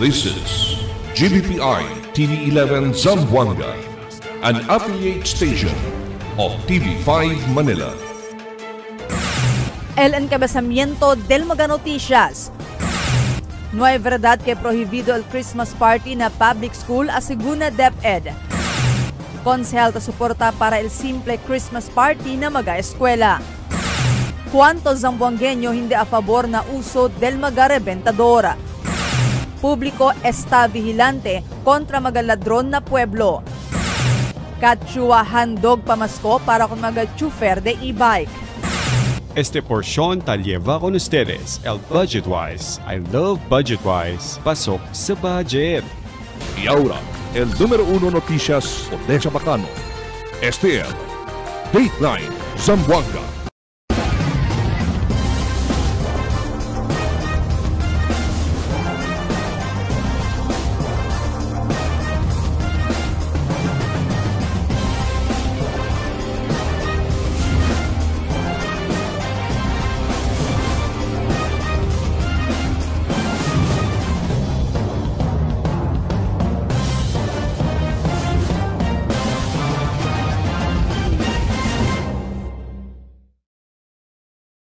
This is GBPI TV11 Zamboanga, an affiliate station of TV5 Manila. El encabezamiento del Mga Noticias. No hay verdad que prohibido el Christmas party na public school asegura DepEd. Konsehal ta suporta para el simple Christmas party na mga-eskwela. ¿Cuántos zamboangueño hindi a favor na uso del mga reventadora? Publiko está vigilante kontra mga ladron na pueblo. Katchua handog pamasko para kung mga chufer de e-bike. Este porción tal lleva con ustedes el Budgetwise. I love Budgetwise. Pasok sa budget. Y ahora, el número 1 noticias de Chabacano. Este es Dateline Zamboanga.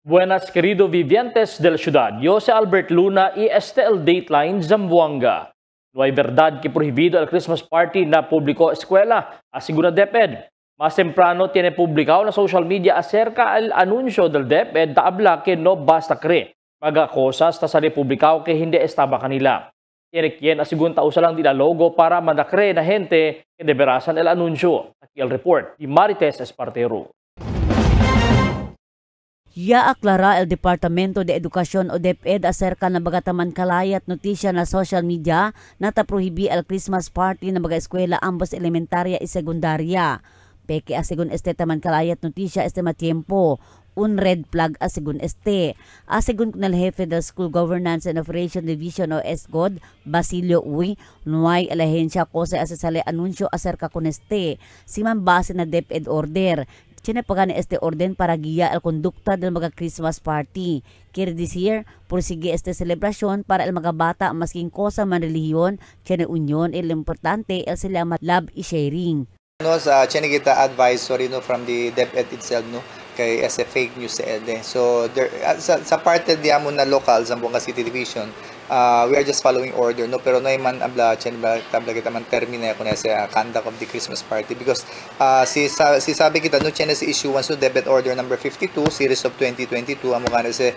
Buenas querido vivientes de la ciudad, yo soy Albert Luna y este es el Dateline Zamboanga. No hay verdad que prohibido el Christmas party na público escuela, asegura DepEd. Más temprano tiene publicado en social media acerca del anuncio del DepEd na habla que no basta cree. Mga cosas ta sali publicado que hindi estaba kanila. Tiene quien asegun ta usa lang dialogo para mandakre na gente que deberasan el anuncio. Aquí el report de Marites Espartero. Ya aclara el Departamento de Educación o DepEd acerca ng bagataman kalayat notisya na social media na taprohibi el Christmas party ng mga eskwela ambos elementarya y sekundarya. Peke asegun este taman kalayat notisya este matiempo. Un red flag asegun este. Asegun ng jefe del School Governance and Operation Division o SGOD, Basilio Uy, no hay la ahensya ko sa asesale anunsyo acerca con este. Siman base na DepEd order. Tiene pagan este orden para guía el conducta del mga Christmas party. Quiere decir, porsigue este celebrasyon para el mga bata masking cosa man relihiyon, tiene union, el importante el sila love y sharing. No, sa tiene kita advisory no from the DepEd itself no kay as a fake news sa ED. So there sa parte diamo na local Zamboanga City Division, we are just following order no pero no man abla chen ba tabla kita man termine ko na sa conduct of the Christmas party because si sabi kita no chen si issue so DepEd order number 52 series of 2022 amo kana sa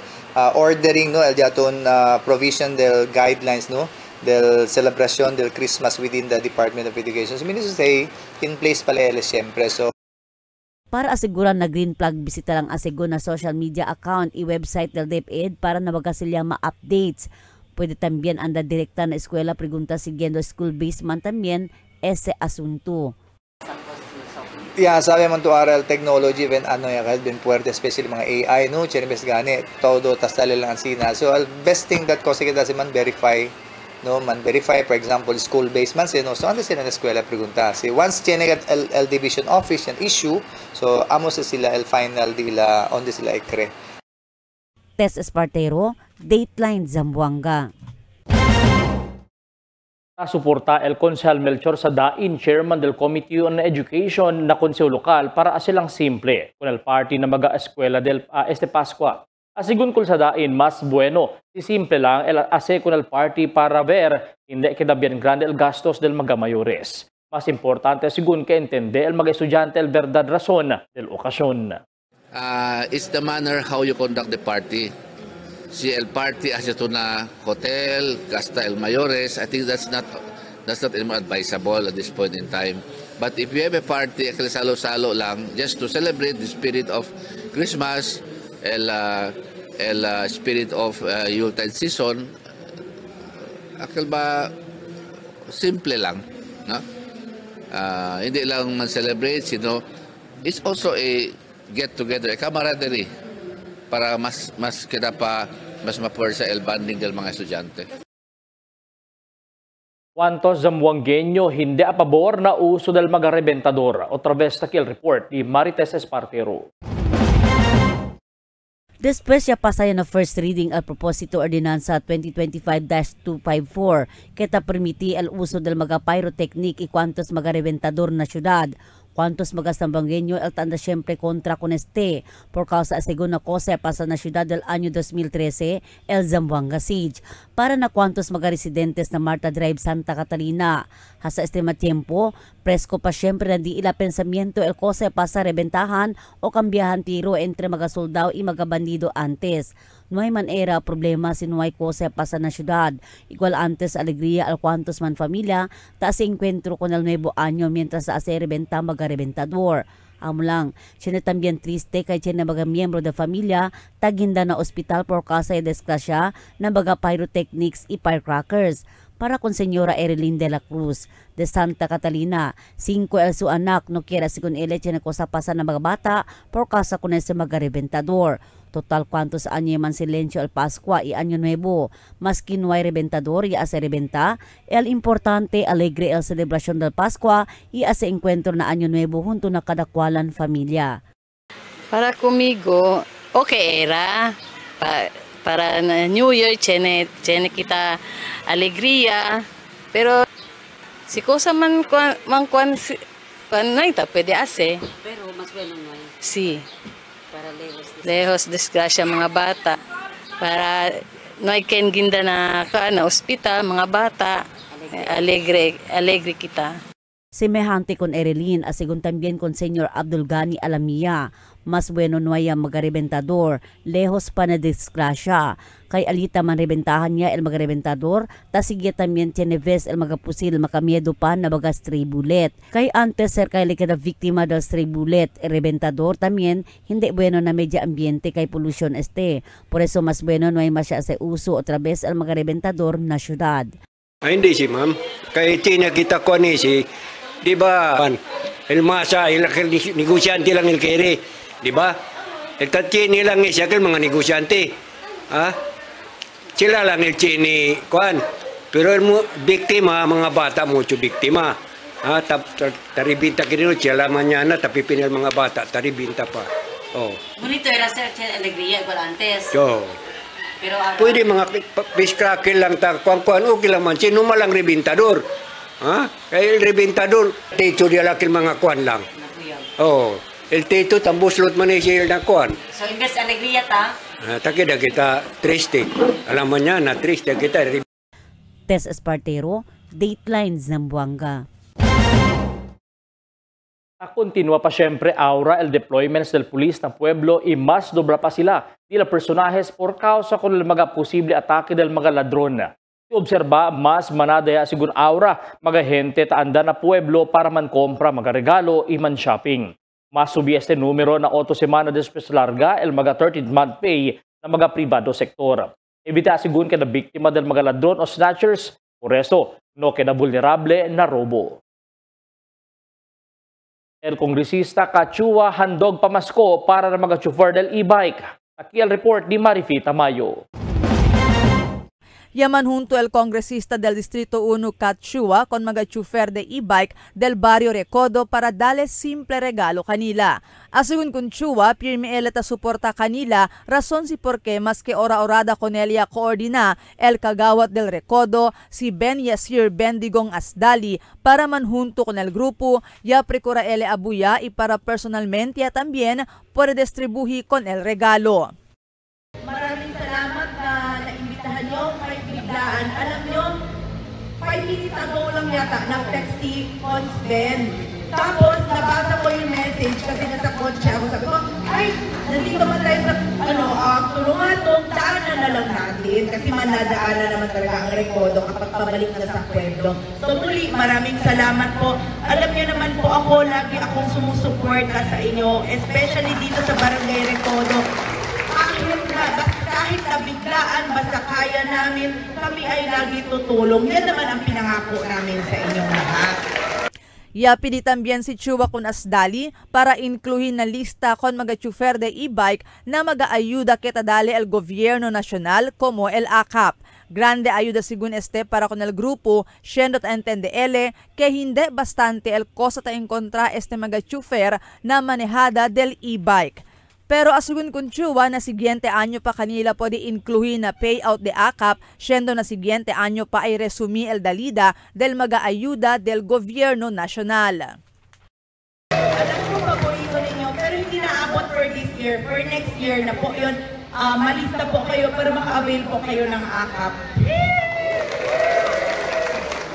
ordering no el diaton provision del guidelines no del celebration del Christmas within the Department of Education. So meaning to say in place pala siyempre. So para asiguran na green flag, bisita lang asigun na social media account y website del DepEd para nabaga sila ma-updates. Pwede también anda direkta na eskwela pregunta siguiendo school-based man también ese asunto. Yeah, sabi man to RL technology when ano yan, ben puwerte especially mga AI no, chinibes gani, todo tas tala lang sina. So best thing that kasi kita si man verify no man verify for example school based man no so ando sila na eskwela pregunta si once tiene el division office and issue so amo sa sila el final dila on the sila ikre. Tess Espartero, Dateline Zamboanga. Suporta el Konsehal Melchor Sadain, chairman del Committee on Education na konseho lokal para asilang simple con el party na mag-eskwela del este Pascua. Asigun kung sadain, mas bueno, si simple lang el ase con el party para ver hindi queda bien grande el gastos del mga mayores. Mas importante asigun que entende el mga estudyante el verdad razón del okasyon. It's the manner how you conduct the party. Si el party hace ito na hotel, gasta el mayores, I think that's not advisable at this point in time. But if you have a party, salo-salo lang, just to celebrate the spirit of Christmas, el spirit of Yuletide season, akal ba simple lang, no? Hindi lang man-celebrate, sino it's also a get-together, a camaraderie para mas kita pa mas mapuwersa el bonding del mga estudyante. ¿Cuántos zamboangueño hindi a pabor na uso del mga reventador? Otra vez aquí el report de Marites Espartero. Después siya pasaya na first reading al proposito ordinansa 2025-254 kita permiti el uso del mga pyrotechnic y cuantos mga reventador na syudad. Cuantos mga sambanggenyo el tanda siyempre kontra con este por causa segunda cosa pasa na syudad del año 2013 el Zamboanga siege. Para na cuantos mga residentes na Marta Drive, Santa Catalina. Hasa este tiempo, presko pa siyempre na di ila pensamiento el cosa pasa rebentahan o kambiyahan tiro entre mga soldado y mga bandido antes. No hay manera problema si no hay cosa pasa na syudad. Igual antes alegría al cuantos man familia, ta se encuentro con el nuevo año mientras sa ase rebenta mga reventador. Amo lang, siya na también triste kay siya na mga miyembro de familia taginda na ospital por causa de desgrasya na mga pyrotechnics y firecrackers. Para con Señora Erilyn de la Cruz de Santa Catalina, 5 el su anak no quiera sigun ele siya na kosapasan ng mga bata por causa con ese mga reventador. Total cuantos año man silencio al Pascua y Año Nuevo. Maski no hay reventador y hace reventa, el importante alegre el celebración del Pascua y hace encuentro na Año Nuevo junto na kadakwalan familia. Para conmigo, okay era. Para New Year, tiene kita alegría. Pero si cosa man kuan no ita pwede hacer. Pero mas bueno no hay. Sí. Para lejos desgrasya mga bata. Para no hay ken ginda na ospital mga bata. Alegre kita. Semejante con Erilyn, asigun también con Señor Abdul Ghani Alamia. Mas bueno no hay mga reventador, lejos pa na desgrasya. Kay alita man rebentahan niya el mga reventador, tasigya también tiene ves el mga pusil makamiedo pa na mga stray bullet. Kay antes ser kay likada viktima del stray bullet, el reventador también hindi bueno na media ambiente kay pollution este. Por eso mas bueno no hay masya sa uso otra vez el mga reventador na syudad. Ay, hindi si ma'am. Kay tinakita ko ni si, di ba, el masa, el negosyante lang el kere, di ba? El tatini lang siya kay mga negosyante. Ha? Sila lang el chini, kuan. Pero el biktima, mga bata, mucho biktima. Ha? Taribinta kinino, sila manyana, tapi pinil mga bata, taribinta pa. Oh. Bonito era ser alegría igual antes. So, pero pwede mga firecracker lang kuan okay lang man sino malang rebentador. Ha? Kaya el rebentador teto dia lakil mga kuan lang. Oh, el teto tambuslot man siya na kuan. So imbes alegría ta. Takida kita triste. Alam mo niya na triste kita. Tess Espartero, Dateline Zamboanga. Continua pa siyempre aura el deployments del pulis ng pueblo y mas dobra pa sila nila personajes por causa con mga posible atake del mga ladron. Obserba mas manadaya sigun aura mga gente taanda na pueblo para man kompra mga regalo y man shopping. Mas subi este numero na 8 semana después larga el mga 13th month pay na mga privado sektor. Evita sigun kada biktima del mga ladron o snatchers, por eso no queda vulnerable na robo. El kongresista Kachua handog pamasko para na mga chauffeur del e-bike. Aquí el report ni Marifi Tamayo. Yaman junto el kongresista del Distrito 1 Kachua con mga chofer de e-bike del barrio Recodo para darle simple regalo kanila. Asigun kun Chua, pirmi eleta suporta kanila, rason si porke mas que ora-orada con elia coordina el kagawat del Recodo, si Ben Yasir Bendigong Asdali, para man junto con el grupo, ya precura ele abuya y para personalmente ya también puede distribuir con el regalo. Maraming salamat na naimbitahan nyo, may biglaan. Alam nyo, 5 minutes ago lang yata, nag-text si Cons Ben. Tapos, nabasa ko yung message kasi nasa kotse ako. Sabi ko, ay, nandito man tayo sa, tulungan tong daanan na lang natin. Kasi manadaanan naman talaga ang Recodo kapag pabalik na sa pueblo. So, muli, maraming salamat po. Alam nyo naman po ako, lagi akong sumusuporta sa inyo, especially dito sa Barangay Recodo. Kahit nabiglaan, basta kaya namin, kami ay lagi tutulong. Yan naman ang pinangako namin sa inyong lahat. Yapili también si Chua con Asdali para incluir na lista con mga chofer de e-bike na mag-aayuda kita dali el gobierno nacional como el AKAP. Grande ayuda según este para con el grupo, siendo entende ele que hindi bastante el cosa ta encontra este mga chofer na manejada del e-bike. Pero asugun Conchua na siguiente anyo pa kanila pwede incluhin na payout de AKAP, siendo na siguiente anyo pa ay resumi el dalida del mag-aayuda del Gobierno Nacional. Alam ko paborito ninyo, pero hindi naabot for this year. For next year na po yun, malista po kayo para maka-avail po kayo ng AKAP.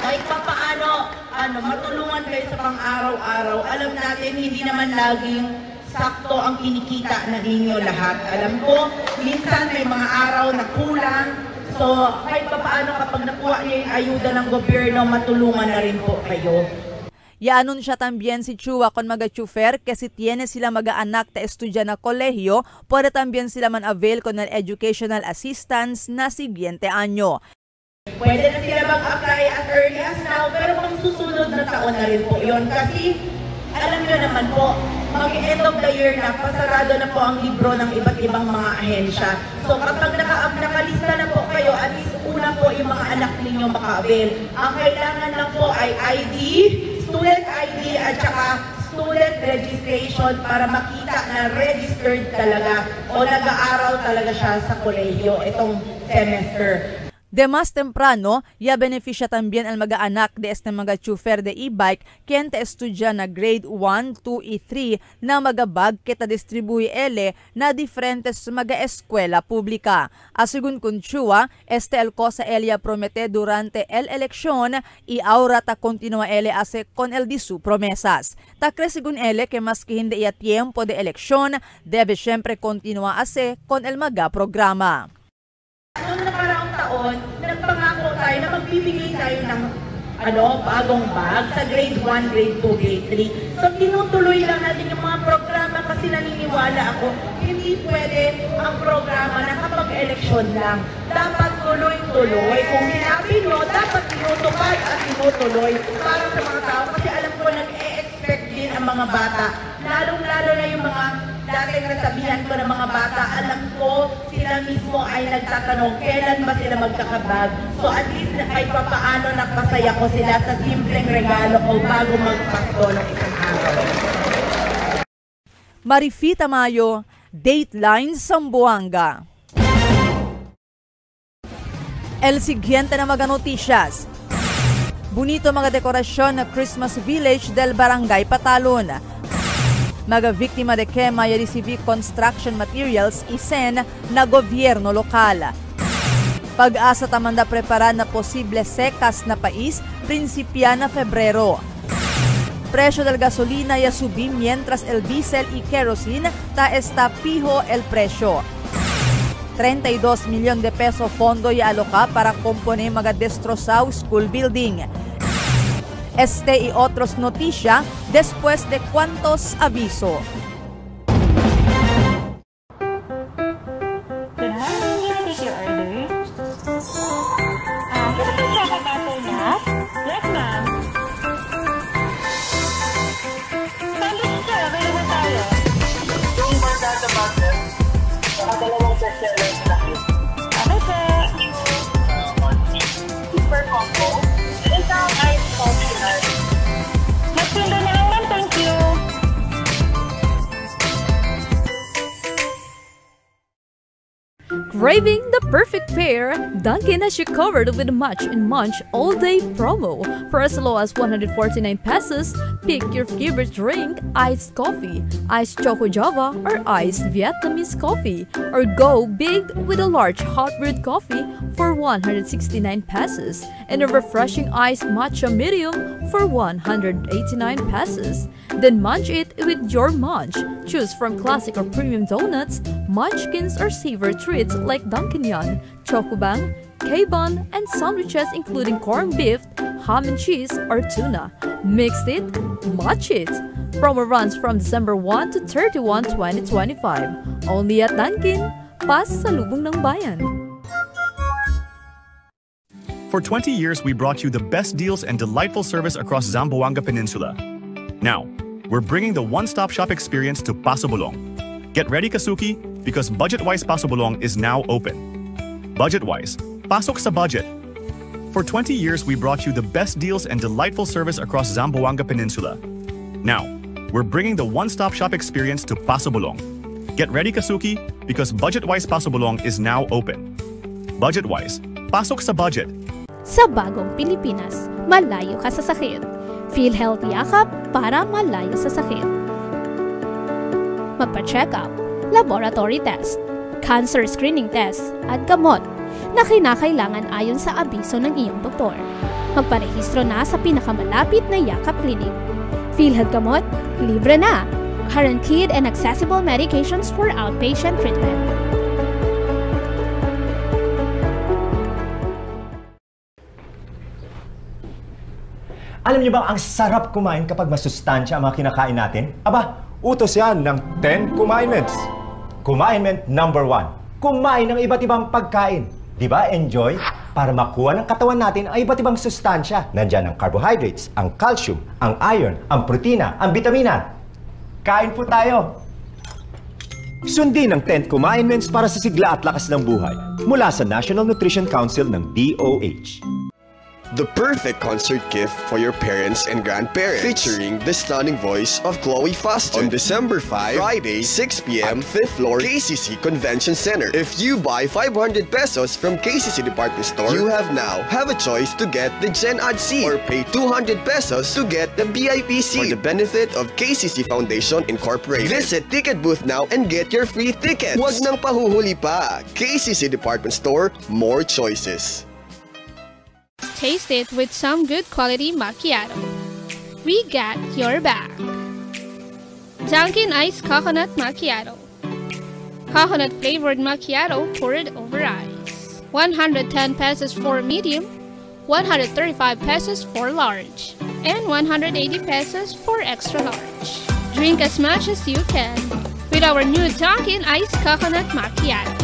Kahit pa paano, matulungan kayo sa pang-araw-araw. Alam natin, hindi naman laging sakto ang kinikita na ninyo lahat. Alam ko, minsan may mga araw na kulang. So, kahit pa paano kapag nakuha niyo yung ayuda ng gobyerno, matulungan na rin po kayo. Ya-anunsya también si Chua con mga-chufer que si tiene sila mag-aanak na estudya na kolehiyo, puede también sila man-avail con el educational assistance na siguiente anyo. Pwede na sila mag-apply as early as now, pero pang susunod na taon na rin po yun. Kasi, alam nyo naman po, mag-end of the year na, pasarado na po ang libro ng iba't ibang mga ahensya. So kapag nakalista na po kayo, at least una po yung mga anak ninyo maka-avail. Ang kailangan lang po ay ID, student ID at saka student registration para makita na registered talaga o nag-aaral talaga siya sa kolehiyo itong semester. De más temprano, ya beneficia también al mag-aanak de este mga chufer de e-bike quien te estudya na grade 1, 2 y 3 na magabag kita distribuye ele na diferentes mga-eskwela publika. Asigun Conchua, este el cosa elia promete durante el elección y ahora ta continua ele hace con el di su promesas. Ta cresigun ele que maski hindi ya tiempo de elección, debe siempre continua hace con el maga-programa. Noong nakaraang taon, nagpangako tayo na magbibigay tayo ng bagong bag sa grade 1, grade 2, grade 3. So tinutuloy lang natin yung mga programa kasi naniniwala ako, hindi pwede ang programa na kapag eleksyon lang. Dapat tuloy-tuloy. Kung sinabi nyo, dapat tinutupad at tinutuloy para sa mga tao. Kasi alam ko nag-e-expect din ang mga bata. Lalong-lalo na yung mga dating nasabihan ko ng mga bata, alam ko sila mismo ay nagtatanong kailan ba sila magkakabag. So at least kahit pa paano napasaya ko sila sa simpleng regalo ko bago magpasko ng isang araw. Marifita Mayo, Dateline Zamboanga. El siguiente na mga noticias. Bonito mga dekorasyon na Christmas Village del Barangay Patalon. Mga biktima de quema y recibir construction materials isen na gobyerno lokal. Pag-asa tamanda prepara na posible sekas na pais, prinsipya na Febrero. Presyo del gasolina ya subí mientras el diesel y kerosene ta está fijo el presyo. 32 milyon de peso fondo ya aloca para componer mga destrozado school building. Este y otros noticia después de cuantos aviso. Good morning, can I take your order? Can I check a bottle now? Yes, ma'am. Sandwich sir, available tayo. Yung barkada button, dalawang bestseller na yun. Okay, sir. Super combo. Isang ice coffee. Magsundo na lang, ma'am. Thank you. Craving the perfect pair? Dunkin' has you covered with a Match and Munch all-day promo. For as low as 149 pesos, pick your favorite drink, iced coffee, iced choco java, or iced Vietnamese coffee. Or go big with a large hot brewed coffee for 169 pesos and a refreshing iced matcha medium for 189 pesos. Then munch it with your munch. Choose from classic or premium donuts, munchkins, or savor treats like Dunkin' Chocobang, K-Bun, and sandwiches including corned beef, ham and cheese, or tuna. Mixed it, match it. Promo runs from December 1 to 31, 2025. Only at Dunkin', pasalubong ng bayan. For 20 years, we brought you the best deals and delightful service across Zamboanga Peninsula. Now, we're bringing the one-stop shop experience to Paso Bulong. Get ready, Kasuki, because Budget-Wise Paso Bulong is now open. Budget-Wise, pasok sa budget. For 20 years, we brought you the best deals and delightful service across Zamboanga Peninsula. Now, we're bringing the one-stop shop experience to Paso Bulong. Get ready, Kasuki, because BudgetWise Pasobulong is now open. BudgetWise, pasok sa budget. Sa bagong Pilipinas, malayo ka sa sakit. PhilHealth Yakap para malayo sa sakit. Magpa-check up, laboratory test, cancer screening test, at gamot na kinakailangan ayon sa abiso ng iyong doktor. Magparehistro na sa pinakamalapit na Yakap Clinic. PhilHealth Gamot, libre na! Guaranteed and accessible medications for outpatient treatment. Alam niyo ba ang sarap kumain kapag masustansya ang mga kinakain natin? Aba, utos yan ng 10 Kumainments. Kumainment number 1, kumain ng iba't ibang pagkain. Di ba, enjoy? Para makuha ng katawan natin ang iba't ibang sustansya. Nandyan ang carbohydrates, ang calcium, ang iron, ang protina, ang vitamina. Kain po tayo! Sundin ang 10 Kumainments para sa sigla at lakas ng buhay mula sa National Nutrition Council ng DOH. The perfect concert gift for your parents and grandparents, featuring the stunning voice of Chloe Foster on December 5, Friday, 6 p.m. 5th floor, KCC Convention Center. If you buy 500 pesos from KCC Department Store, you have a choice to get the Gen Ad seat or pay 200 pesos to get the VIP seat for the benefit of KCC Foundation Incorporated. Visit Ticket Booth now and get your free tickets. Huwag nang pahuhuli pa. KCC Department Store, more choices. Taste it with some good quality macchiato. We got your back. Dunkin' Iced Coconut Macchiato. Coconut flavored macchiato poured over ice. 110 pesos for medium, 135 pesos for large, and 180 pesos for extra large. Drink as much as you can with our new Dunkin' Iced Coconut Macchiato.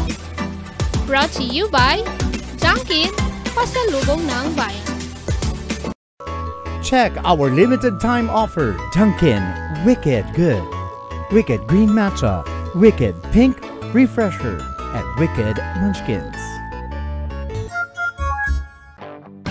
Brought to you by Dunkin', pasalubong ng bayan. Check our limited time offer. Dunkin' Wicked Good, Wicked Green Matcha, Wicked Pink Refresher, and Wicked Munchkins.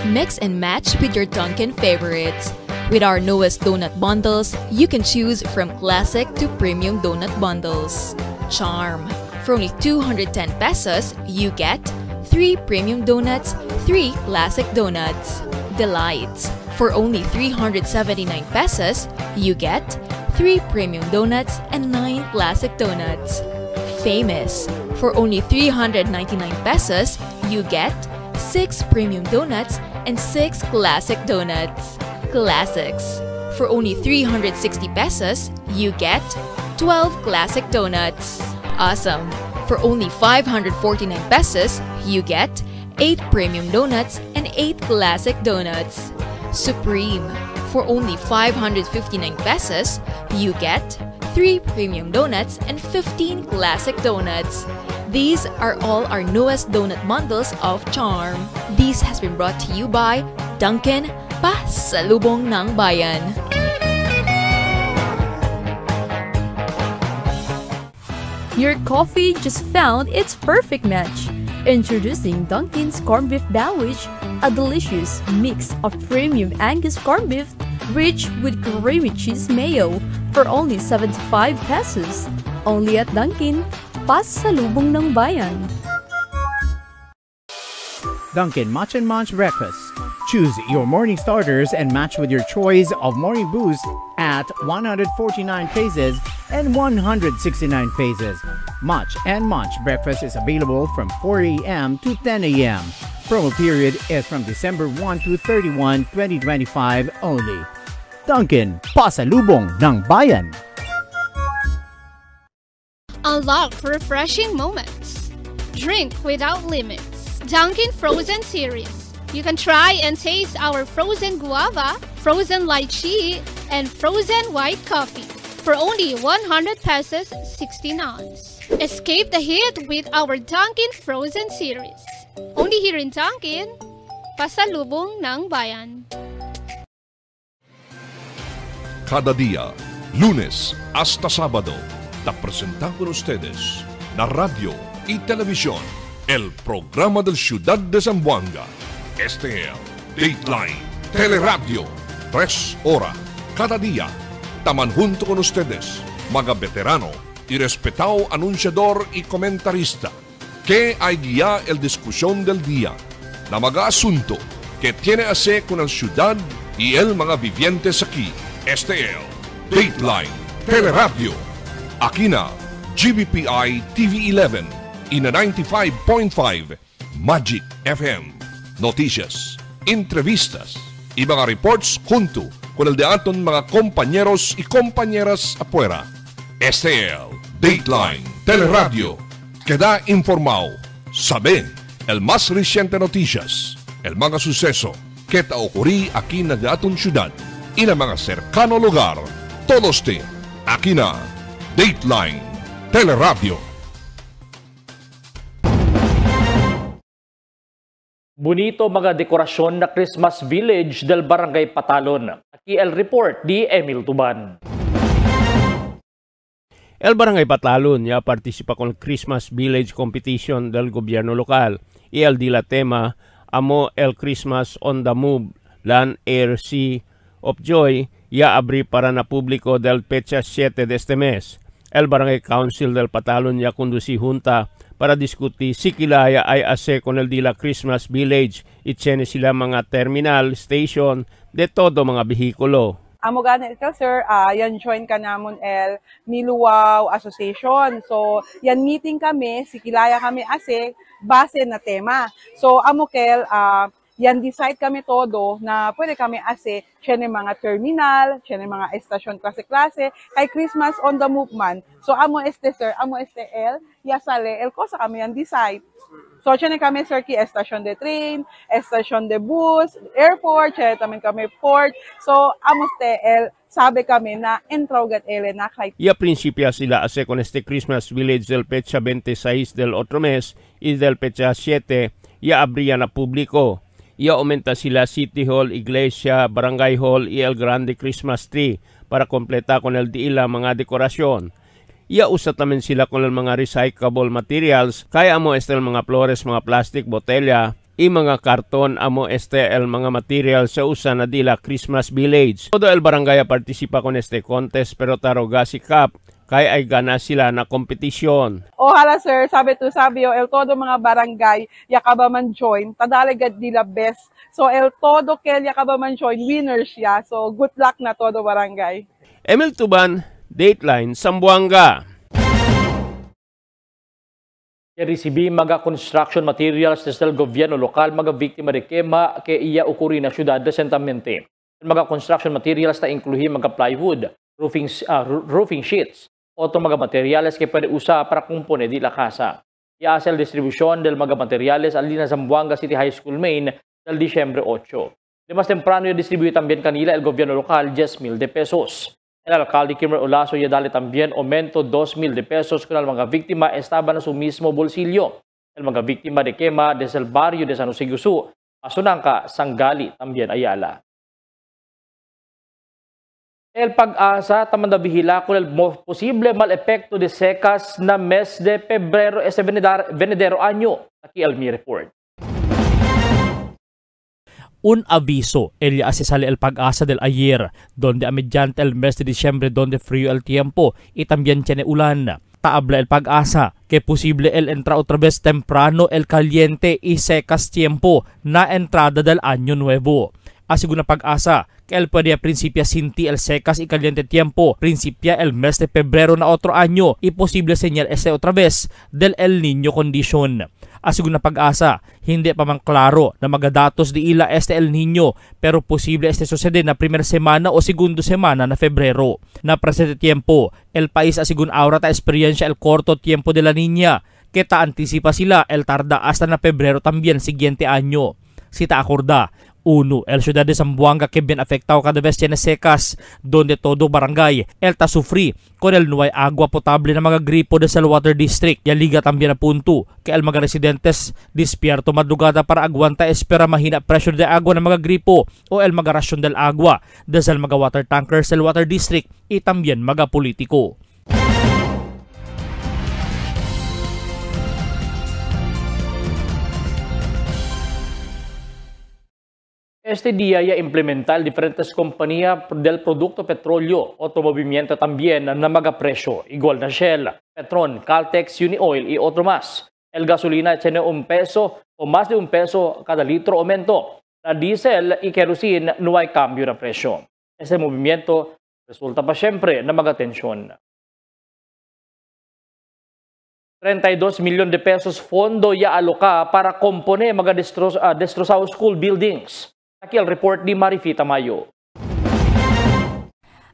Mix and match with your Dunkin' favorites. With our newest donut bundles, you can choose from classic to premium donut bundles. Charm. For only 210 pesos, you get 3 premium donuts, 3 classic donuts. Delights. For only 379 pesos, you get 3 premium donuts and 9 classic donuts. Famous. For only 399 pesos, you get 6 premium donuts and 6 classic donuts. Classics. For only 360 pesos, you get 12 classic donuts. Awesome. For only 549 pesos, you get 8 premium donuts and 8 classic donuts. Supreme. For only 559 pesos, you get 3 premium donuts and 15 classic donuts. These are all our newest donut bundles of Charm. This has been brought to you by Dunkin', pasalubong ng bayan. Your coffee just found its perfect match. Introducing Dunkin's Corned Beef Sandwich, a delicious mix of premium Angus corned beef rich with creamy cheese mayo for only 75 pesos. Only at Dunkin', pasalubong ng bayan. Dunkin' Match and Munch Breakfast. Choose your morning starters and match with your choice of morning boost at 149 pesos and 169 pesos. Match and Munch Breakfast is available from 4 a.m. to 10 a.m. Promo period is from December 1 to 31, 2025 only. Dunkin', pasalubong ng bayan. Unlock refreshing moments. Drink without limits. Dunkin' Frozen Series. You can try and taste our frozen guava, frozen lychee, and frozen white coffee for only 100 pesos 16 ounce. Escape the heat with our Dunkin' Frozen Series. Only here in Dunkin', pasalubong ng bayan. Cada día, lunes hasta sábado, te presentamos con ustedes la radio y televisión, el programa del Ciudad de Zamboanga. Este es Dateline Teleradio, 3 horas cada día. Taman junto con ustedes, mga veterano y respetado anunciador y comentarista que hay guía el discusión del día na mga asunto que tiene a ver con la ciudad y el mga vivientes aquí. Este es Dateline Teleradio. Aquí na GBPI TV11 y na 95.5 Magic FM. Noticias, entrevistas y mga reports junto con el de aton mga compañeros y compañeras afuera. Este es Dateline Teleradio. Queda informado, sabe el más reciente noticias, el mga suceso que ta ocurrí aquí na de aton ciudad y na mga cercano lugar. Todos te aquí na Dateline Teleradio. Bonito mga dekorasyon na Christmas Village del Barangay Patalon. Aquí el report di Emil Tuban. El Barangay Patalon ya participa con el Christmas Village Competition del gobierno local y el de la tema Amo el Christmas on the Move, Land, Air, Sea of Joy ya abrí para na público del fecha 7 de este mes. El Barangay Council del Patalon ya conducí junta para discutir si kilaya ay ase con el de la Christmas Village y tiene sila mga terminal, station, de todo mga behikulo. Amo ganit ka sir, yan join ka namon el Miluwaw Association. So yan meeting kami, sikilaya kami ase base na tema. So amo kel yan decide kami todo na pwede kami ase siya mga terminal, siya mga estasyon klase-klase, kay Christmas on the Movement. So amo este sir, amo este el, yasale el cosa kami yan decide. So, siya kami, sir, ki estasyon de train, estasyon de bus, airport, siya tamin kami port. So, amuste, sabi kami na entrogat ele na kay. Y a principio sila ase con este Christmas Village del fecha 26 del otro mes y del fecha 7 ya abrían a público. Y aumenta sila City Hall, Iglesia, Barangay Hall y el Grande Christmas Tree para completar con el diila mga dekorasyon. Ia usa tamen sila con el mga recyclable materials, kaya amo este el mga flores, mga plastic, botella, y mga karton amo este el mga materials sa usa na dila Christmas Village. Todo el barangay participa con este contest pero Tarogasi Cup, kaya ay gana sila na kompetisyon. Ohala sir, sabi el todo mga barangay, yakaba man join, tadaligad dila best. So el todo kel yakaba man join, winners siya. So good luck na todo barangay. Emil Tuban, Dateline, Zamboanga. I-recibi mga construction materials desde el gobyerno lokal, mga biktima de quema que iya ukuri na syudad recentemente. Mga construction materials na incluye mga plywood, roofing sheets, otro mga materiales que pwede usa para kumpone di la casa. I-hace el distribución del mga materiales al lina Zamboanga City High School Main del Disyembre 8. De más temprano i-distribuye también kanila el gobierno local 10,000 pesos. El alcalde Kimmer Olaso ya dale también aumento 2,000 pesos con el mga víctima estaban en su mismo bolsillo. El mga víctima de quema desde el barrio de San Jose Gusu, Asunangka, Sangali, también Ayala. El Pag-asa tamanda bihila con el posible mal epekto de secas na mes de Pebrero este venidero año. Aquí el Mi Report. Un aviso, ella sale el Pag-asa del ayer, donde a mediante el mes de diciembre donde frío el tiempo y también tiene ulan. Taabla el Pag-asa que posible el entra otra vez temprano el caliente y secas tiempo na entrada del año nuevo. Asiguna Pag-asa que el puede a principio sinti el secas y caliente tiempo, principia el mes de Pebrero na otro año y posible señal ese otra vez del El Niño condition. Asiguna Pag-asa, hindi pa man klaro na magadatos di ila este El Niño pero posible este sucede na primer semana o segundo semana na Febrero. Na presente tiempo, el país asigun aura ta experiencia el corto tiempo de la niña que ta anticipa sila el tarda hasta na Febrero también siguiente año. Si ta acorda, 1. El ciudad de Zamboanga que bien afectado cada vez tiene secas, donde todo barangay el ta sufri con el no hay agua potable na mga gripo de sa Water District. Ya liga también a punto que el mga residentes despierto madrugada para aguanta espera mahina pressure de agua na mga gripo o el mga rasyon del agua desde el mga water tankers sa Water District y también mga politiko. Este día ya implementar diferentes compañías del producto petróleo, otro movimiento también na magapresyo, igual na Shell, Petron, Caltex, Unioil y otro más. El gasolina tiene $1 o más de $1 cada litro aumento. La diesel y kerosene no hay cambio na presyo. Este movimiento resulta pa siyempre na magatensyon. 32 milyon de pesos fondo ya aloka para compone mga destrozados school buildings. Aquí el report ni Marifita Mayo.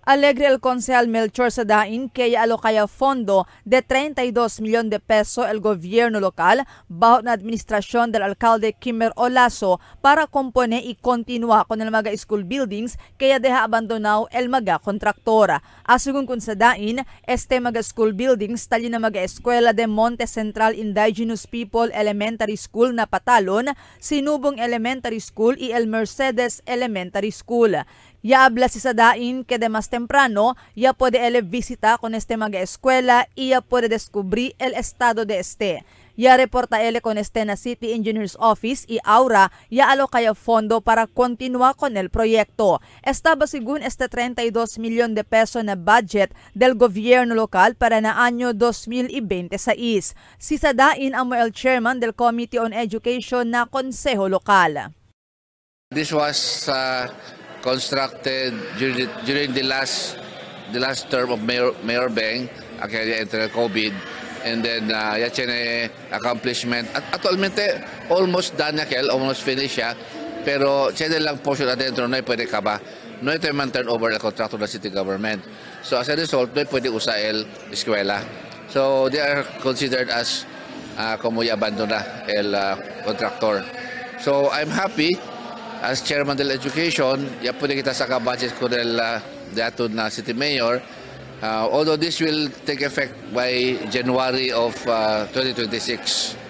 Alegre el concejal Melchor Sadain que ya alocaya fondo de 32 milyon de peso el gobierno local bajo na administración del alcalde Kimmer Olaso para compone y continua con el mga school buildings que ya deja abandonado el mga kontraktora. Asugun kun Sadain, este mga school buildings tali na mga eskwela de Monte Central Indigenous People Elementary School na Patalon, Sinubong Elementary School y el Mercedes Elementary School. Ya habla si Sadain que de más temprano ya puede él visita con este mga escuela y ya puede descubrir el estado de este. Ya reporta él con este na City Engineers Office y Aura ya alocaya fondo para continuar con el proyecto. Estaba según este 32 milyon de peso na budget del gobierno local para na año 2026. Si Sadain ang el chairman del Committee on Education na Konseho Lokal. This was constructed during the last term of Mayor Beng, kaya entre COVID, and then ya tiene accomplishment. Actualmente almost done na almost finished siya, pero tiene lang portion adentro na pwede ka ba. No ito man turn over the contractor ng city government. So as a result, no pwede usa el eskwela. So they are considered as como ya abandona el contractor. So I'm happy. As chairman del education, ya pwede kita sa budget ko del dato na city mayor. Although this will take effect by January of 2026.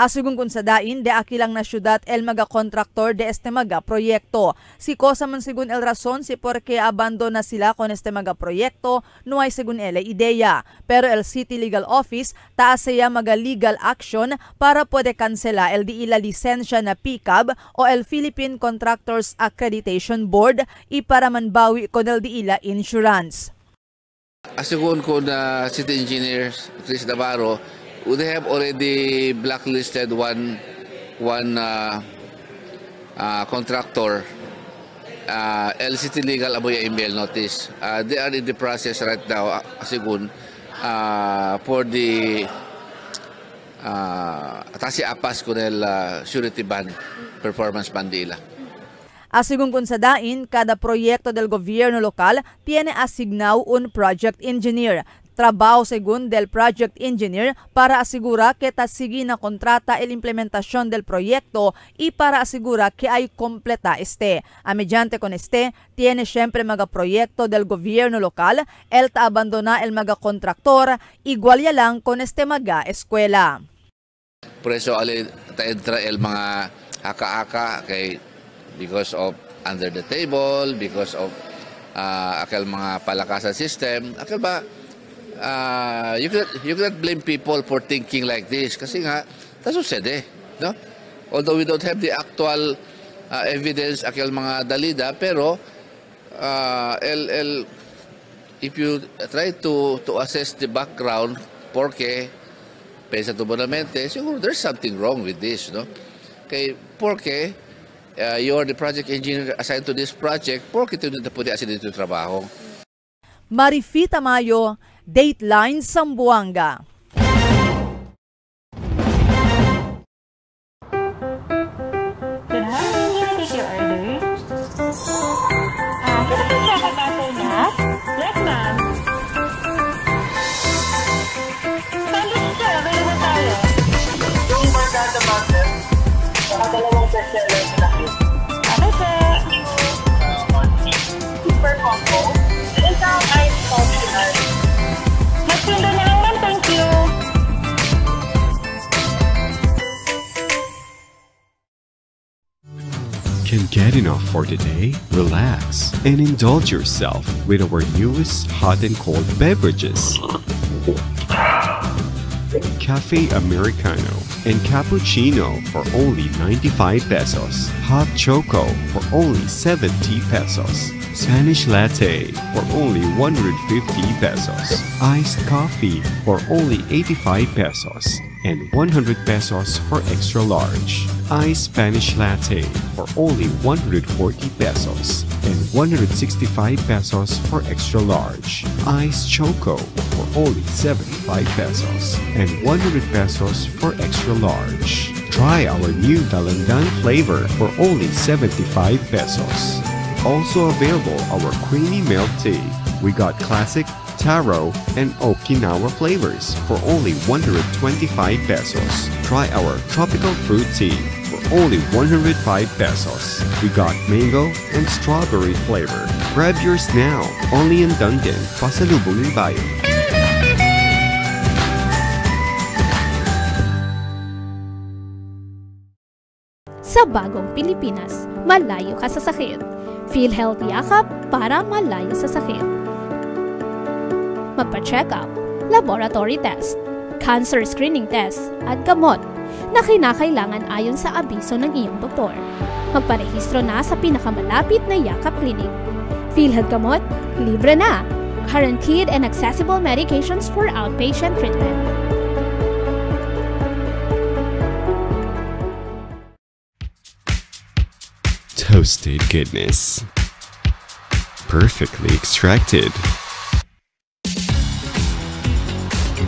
Asugun kun Sadain, de akilang na syudad el mga kontraktor de este mga proyekto. Si cosa man segun el razón si porque abandona sila con este mga proyekto, no hay segun el ideya. Pero el City Legal Office taas siya mga legal action para puede cancela el di ila lisensya na PCAB o el Philippine Contractors Accreditation Board y para manbawi con el di ila insurance. Asugun ko na City Engineer Chris Navarro, they have already blacklisted one contractor. LCT Legal aboy email notice. They are in the process right now, asigun, for the atasi apas con el surety ban, performance ban nila. Asigun kun Sadain, cada proyecto del gobierno local tiene asignado un project engineer. Trabajo según del project engineer para asegurar que tasigi na kontrata el implementación del proyecto y para asegurar que hay completa este. A mediante con este, tiene siempre mga proyecto del gobierno local, el ta abandona el mga kontraktor, igual ya lang con este mga eskwela. Por eso ta entra el mga aka-aka kay because of under the table, because of akal mga palakasan system, akal ba you cannot blame people for thinking like this kasi nga sucede, no? Although we don't have the actual evidence akil mga dalida, pero if you try to assess the background, porque pensa tumonamente, siguro there's something wrong with this, no? Okay, porque you're the project engineer assigned to this project, porque ito na pwede asin dito trabaho. Marifita Mayo, Dateline Zamboanga. Yes, ma'am. Sandwich siya, available tayo. Yung Barkada Butter, saka dalawang bestseller na cake. Okay, sir. Super combo. Isang ice coffee ice. Magtinda na lang, ma'am. Thank you. Can't get enough for today? Relax and indulge yourself with our newest hot and cold beverages. Cafe Americano and Cappuccino for only 95 pesos. Hot Choco for only 70 pesos. Spanish Latte for only 150 pesos. Iced Coffee for only 85 pesos. And 100 pesos for extra large. Iced Spanish Latte for only 140 pesos. And 165 pesos for extra large. Iced Choco for only 75 pesos. And 100 pesos for extra large. Try our new Dalandan flavor for only 75 pesos. Also available our creamy milk tea. We got classic, taro, and Okinawa flavors for only 125 pesos. Try our tropical fruit tea for only 105 pesos. We got mango and strawberry flavor. Grab yours now, only in Dunkin', Pasalubong ng Bayan. Sa bagong Pilipinas, malayo ka sa sakit. PhilHealth Yakap para malayo sa sakit. Magpa-check up, laboratory test, cancer screening test, at gamot na kinakailangan ayon sa abiso ng iyong doktor. Magparehistro na sa pinakamalapit na Yakap Clinic. PhilHealth Gamot, libre na! Guaranteed and accessible medications for outpatient treatment. Toasted goodness. Perfectly extracted.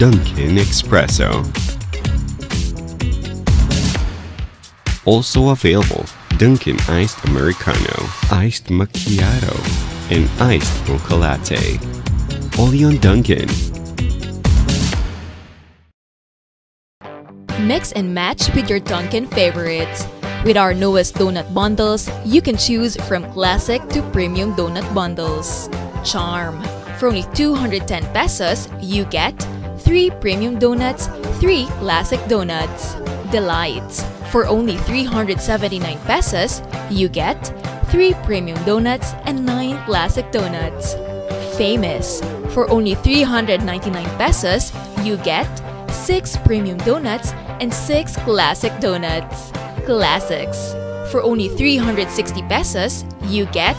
Dunkin' Espresso. Also available, Dunkin' Iced Americano, Iced Macchiato, and Iced Mocha Latte. Only on Dunkin'. Mix and match with your Dunkin' favorites. With our newest donut bundles, you can choose from classic to premium donut bundles. Charm. For only 210 pesos, you get 3 premium donuts, 3 classic donuts. Delights. For only 379 pesos, you get 3 premium donuts and 9 classic donuts. Famous. For only 399 pesos, you get 6 premium donuts and 6 classic donuts. Classics. For only 360 pesos, you get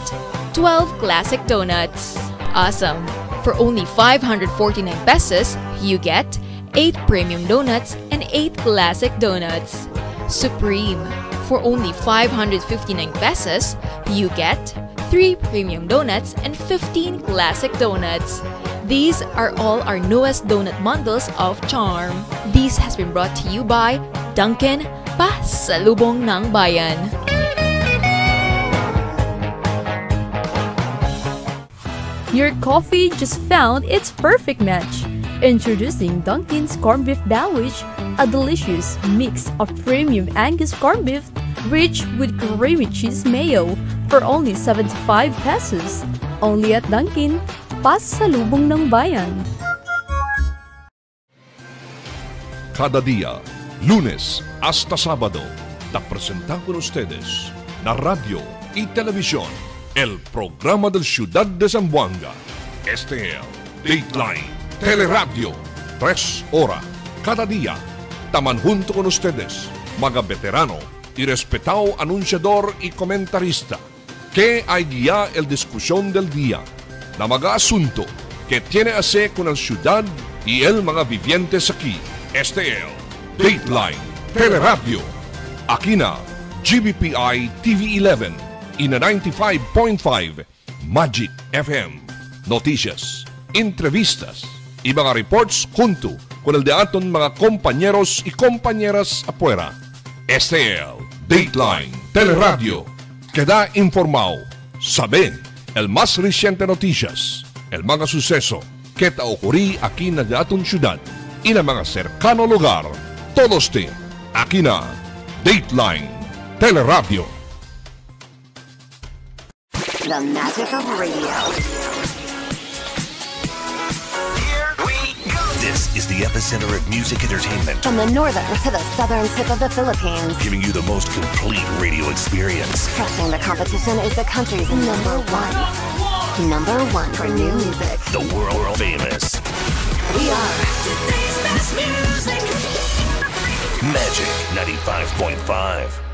12 classic donuts. Awesome. For only 549 pesos, you get 8 premium donuts and 8 classic donuts. Supreme. For only 559 pesos, you get 3 premium donuts and 15 classic donuts. These are all our newest donut bundles of Charm. This has been brought to you by Dunkin', Pasalubong ng Bayan. Your coffee just found its perfect match. Introducing Dunkin's Corned Beef Sandwich, a delicious mix of premium Angus corned beef rich with creamy cheese mayo for only 75 pesos. Only at Dunkin', Pasalubong ng Bayan. Cada día, lunes hasta sábado, te presentan con ustedes la radio y televisión, el programa del Ciudad de Zamboanga. Este es Dateline Teleradio, 3 horas cada día. Taman junto con ustedes, mga veterano y respetado anunciador y comentarista, que hay guía el discusión del día, na mga asunto que tiene a hacer con el ciudad y el mga vivientes aquí. Este es Dateline Teleradio. Aquí na GBPI TV11 y na 95.5 Magic FM. Noticias, entrevistas y mga reports junto con el de aton mga compañeros y compañeras afuera. Este es Dateline Teleradio. Queda informado, saben el más reciente noticias, el mga suceso que te ocurrí aquí na aton ciudad y na mga cercano lugar. Todos te aquí na Dateline Teleradio. The magic of radio. This is the epicenter of music entertainment. From the northern to the southern tip of the Philippines. Giving you the most complete radio experience. Crushing the competition is the country's number one. Number one for new music. The world famous We are today's best music. Magic 95.5.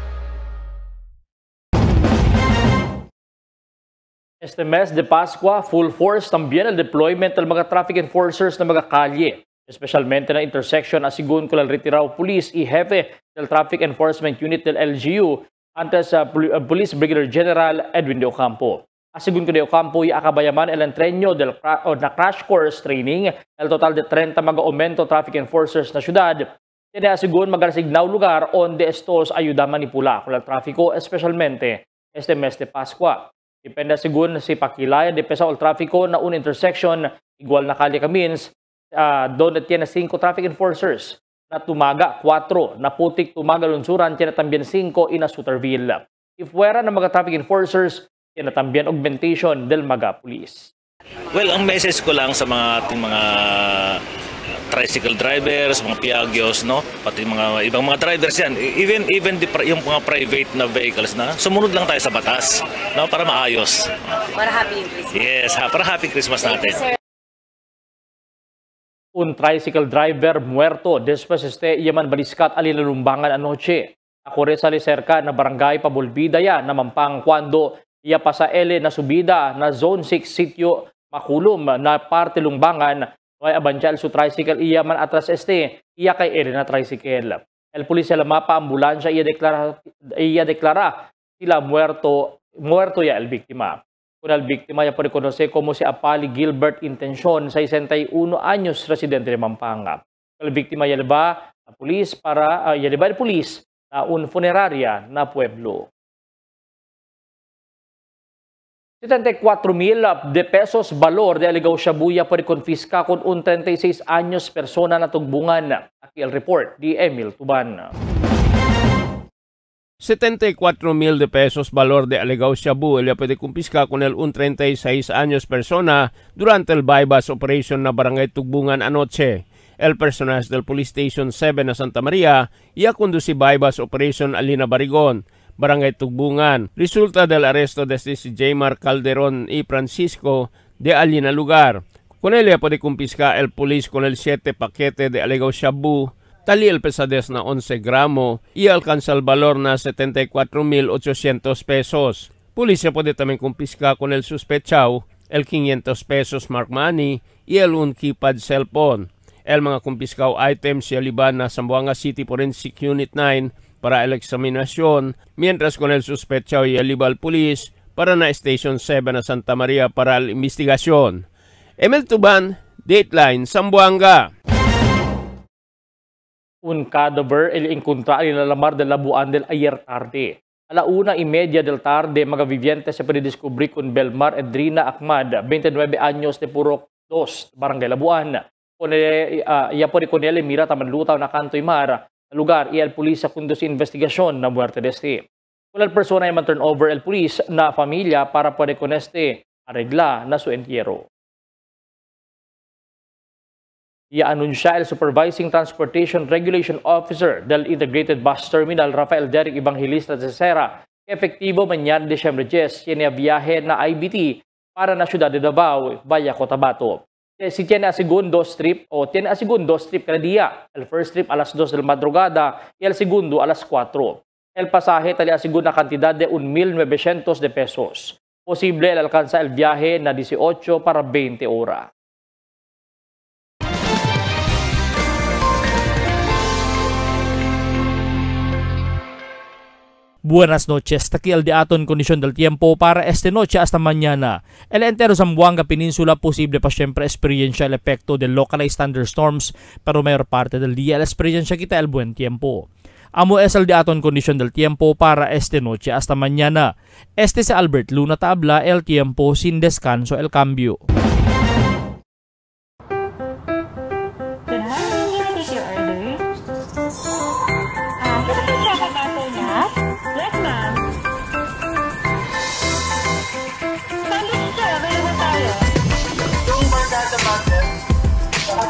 Este mes de Pascua, full force también el deployment ng mga traffic enforcers na mga kalye, especialmente na intersection asigun con el retirado police y jefe del Traffic Enforcement Unit del LGU antes Police Brigadier General Edwin de Ocampo. Asigun ko de Ocampo y akabayaman el entreno na crash course training, el total de 30 mga aumento traffic enforcers na syudad. Tiene asigun magarasignaw lugar onde estos ayuda manipula con el tráfico, especialmente este mes de Pascua. Depende según si pakilayan de pesa el tráfico na un intersection igual na kalye means donde tiene 5 traffic enforcers na tumaga 4 na putik tumaga lunsuran tiene también 5 in Suterville. If fuera ng mga traffic enforcers tiene también augmentation del mga police. Well, ang message ko lang sa mga ating mga tricycle drivers, mga piagyos, no? Pati mga ibang mga drivers yan. Even yung mga private na vehicles na, sumunod lang tayo sa batas, no? Para maayos. Para happy Christmas. Yes, para happy Christmas natin. Un tricycle driver muerto después yaman baliskat alinalumbangan anoche. Ako sa cerca na barangay Pabulbidaya na Mampang cuando iya pa sa ele na subida na Zone 6 sitio Makulum na parte Lumbangan. Ay abansyal su tricycle iya man atras iya kay ele na tricycle. El pulisya lamapa ambulansya iya deklara sila muerto ya el biktima. Kung el biktima ya reconose como si Apali Gilbert Intention, 61 anyos residente de Mampanga. El biktima ya liba el pulis na un funeraria na pueblo. 74,000 de pesos valor de aligaw Shabuya pwede konfiska kung un 36 anyos persona na tugbungan. Aquí el report di Emil Tuban. 74,000 de pesos valor de aligaw Shabu ya puede kumpiska con el un 36 años persona durante el bypass operation na barangay Tugbungan anoche. El personal del Police Station 7 na Santa Maria ya conduci bypass operation Alina Barigon. Barangay Tugbungan. Resulta del arresto de si Jaymar Calderon y Francisco de Alina lugar. Con ella puede kumpiska el polis con el 7 paquete de aligaw Shabu, tali el pesades na 11 gramo y alcanza el valor na 74,800 pesos. Polisya puede también kumpiska con el suspechao, el 500 pesos mark money y el un keypad cellphone. El mga kumpiskaw items ya liban na Zamboanga City Forensic Unit 9 para el examinasyon, mientras con el sospechado y el Ibal Police para na Station 7 na Santa Maria para la investigasyon. Emil Tuban, Dateline, Zamboanga. Un cadaver el encontrado en la mar de Labuan del ayer tarde. A la 1:30 del tarde, mga vivientes se predescubrí con Belmar Edrina Ahmad, 29 años de Purok 2, Barangay Labuan. Ya po con él mira tamanlutaw na Kantoy Mar, lugar y el pulis sa conduce investigasyon na muerte de este. Kung el persona ay man-turn over el pulis na familia para pwede con este arregla na su entierro. I-anunsya el Supervising Transportation Regulation Officer del Integrated Bus Terminal Rafael Derek Evangelista de Serra que efektibo mañana Desyembre 10 tiene biyahe na IBT para na syudad de Davao via Cotabato. Si tiene a segundo strip cada día. El first trip a las 2 de la madrugada y el segundo a las 4. El pasaje tali a segunda cantidad de 1,900 de pesos. Posible el alcanza el viaje na 18 para 20 horas. Buenas noches, takial de aton kondisyon del tiempo para esta noche hasta mañana. El entero Zamboanga Peninsula posible pa siempre experiencia el efecto de localized thunderstorms, pero mayor parte del día la experiencia kita el buen tiempo. Amo es el de aton kondisyon del tiempo para esta noche hasta mañana. Este es Albert Luna Tabla, el tiempo sin descanso el cambio.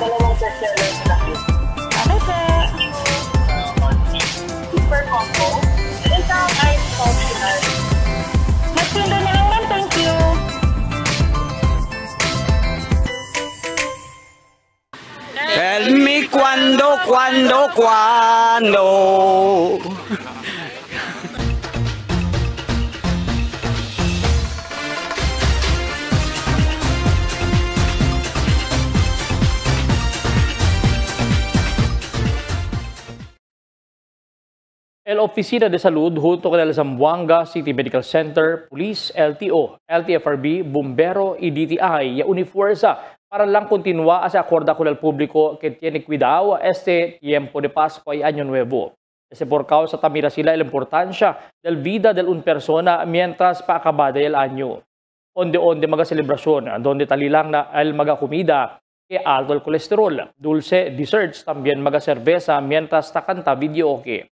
Dalawang bestseller sa laki. Ano po? Super combo. Isang ice coffee. Magtinda na lang, thank you. cuando. El Oficina de Salud junto con el Zamboanga City Medical Center, Police, LTO, LTFRB, Bombero y DTI ya unifuerza para lang continua sa acorda con el público que tiene cuidado este tiempo de Pascua y Año Nuevo. Ese por causa tamira sila la importancia del vida de una persona mientras pa acabada el año. Onde maga celebrasyon, donde talilang na el maga comida que alto el colesterol, dulce, desserts, también maga cerveza mientras takanta video okay.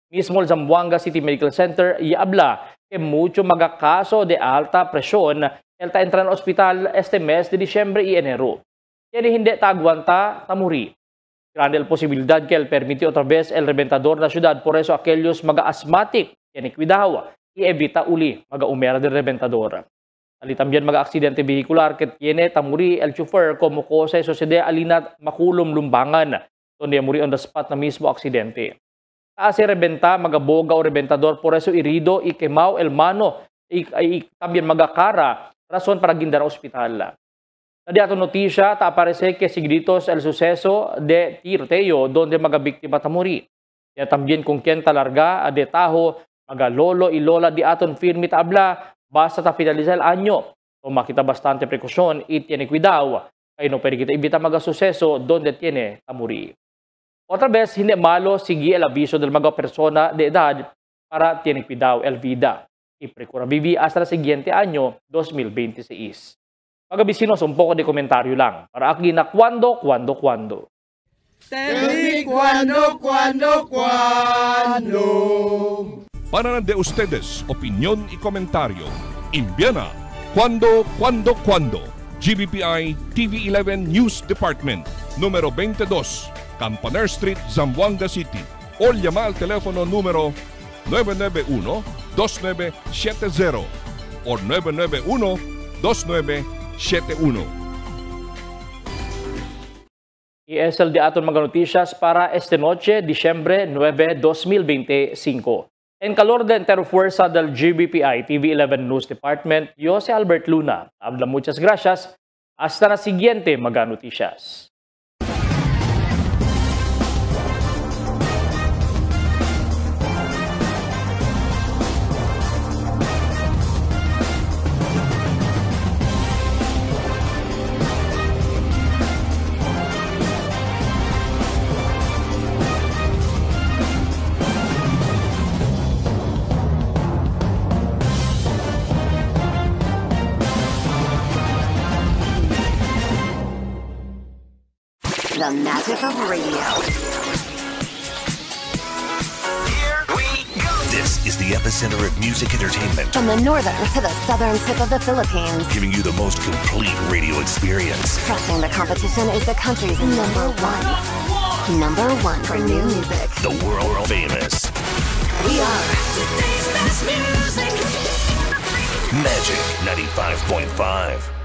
Mismo el Zamboanga City Medical Center y habla que mucho magakaso de alta presión el ta entran al hospital este mes de diciembre y enero. Kaya hindi ta aguanta tamuri. Grande la posibilidad que el permite otra vez el reventador na ciudad, por eso aquellos maga-asthmatic tiene cuidado y evita uli maga-umera del reventador. Ali también maga-aksidente vehicular que tiene tamuri el chauffeur como cosa sucede alinat makulom lumbangan donde muri on the spot na mismo aksidente. Kasi rebenta, magaboga o reventador, por eso irido y quemao el mano y también magakara, razón para guindar hospital. Tadi ato notisya, ta aparece que sigritos el suceso de tiroteo donde magabiktima tamuri. Ya también kung quien talarga de taho, magalolo y lola di aton firme tabla, basta ta finaliza el año. So makita bastante precaución y tiene cuidado. Kaya no pwede kita ibita magasuceso donde tiene tamuri. Otra vez, hindi malo sige el aviso del mga persona de edad para tiene cuidado el vida. Y procura vivir hasta el siguiente año, 2026. Mga vecinos, un poco de comentario lang. Para aquí na cuando. Tell me cuando. Para de ustedes, opinión y comentario. Envíana cuando. GBPI TV11 News Department, número 22. Campaner Street, Zamboanga City. O llama al teléfono número 991-2970 o 991-2971. Y es el de aton mga noticias para este noche, Diciembre 9, 2025. En calor de Interfuerza del GBPI TV11 News Department, yo si Albert Luna. Habla muchas gracias. Hasta la siguiente mga noticias. The magic of radio. Here we go. This is the epicenter of music entertainment. From the northern to the southern tip of the Philippines. Giving you the most complete radio experience. Crushing the competition is the country's number one. Number one for new music. The world famous. We are today's best music. Magic 95.5.